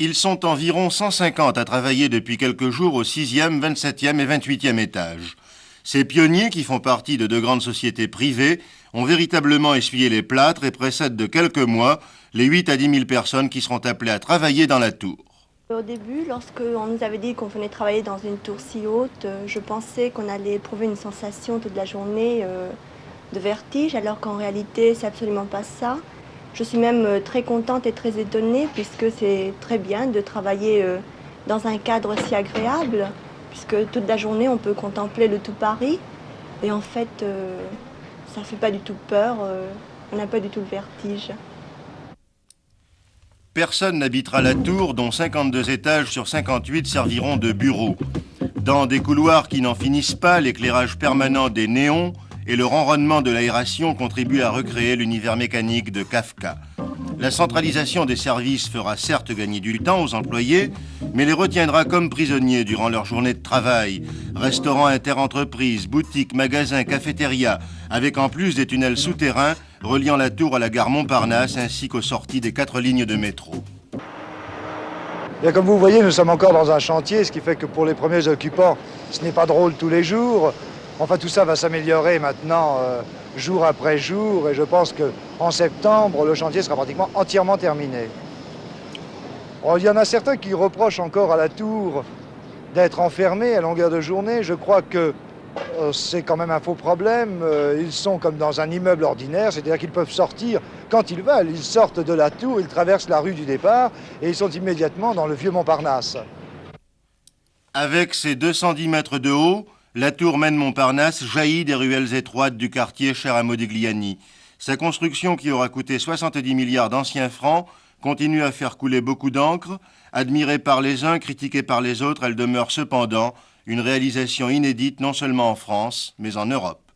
Ils sont environ 150 à travailler depuis quelques jours au 6e, 27e et 28e étage. Ces pionniers, qui font partie de deux grandes sociétés privées, ont véritablement essuyé les plâtres et précèdent de quelques mois les 8 à 10 000 personnes qui seront appelées à travailler dans la tour. Au début, lorsqu'on nous avait dit qu'on venait travailler dans une tour si haute, je pensais qu'on allait éprouver une sensation toute la journée de vertige, alors qu'en réalité, c'est absolument pas ça. Je suis même très contente et très étonnée, puisque c'est très bien de travailler dans un cadre si agréable, puisque toute la journée, on peut contempler le tout Paris. Et en fait, ça ne fait pas du tout peur, on n'a pas du tout le vertige. Personne n'habitera la tour, dont 52 étages sur 58 serviront de bureaux. Dans des couloirs qui n'en finissent pas, l'éclairage permanent des néons et le ronronnement de l'aération contribuent à recréer l'univers mécanique de Kafka. La centralisation des services fera certes gagner du temps aux employés, mais les retiendra comme prisonniers durant leur journée de travail. Restaurants interentreprises, boutiques, magasins, cafétérias, avec en plus des tunnels souterrains reliant la tour à la gare Montparnasse ainsi qu'aux sorties des 4 lignes de métro. Et comme vous voyez, nous sommes encore dans un chantier, ce qui fait que pour les premiers occupants, ce n'est pas drôle tous les jours. Enfin, tout ça va s'améliorer maintenant, jour après jour, et je pense qu'en septembre, le chantier sera pratiquement entièrement terminé. Alors, il y en a certains qui reprochent encore à la tour d'être enfermés à longueur de journée. Je crois que c'est quand même un faux problème. Ils sont comme dans un immeuble ordinaire, c'est-à-dire qu'ils peuvent sortir quand ils veulent. Ils sortent de la tour, ils traversent la rue du départ et ils sont immédiatement dans le vieux Montparnasse. Avec ses 210 mètres de haut, la tour Maine-Montparnasse jaillit des ruelles étroites du quartier cher à Modigliani. Sa construction, qui aura coûté 70 milliards d'anciens francs, continue à faire couler beaucoup d'encre. Admirée par les uns, critiquée par les autres, elle demeure cependant une réalisation inédite non seulement en France, mais en Europe.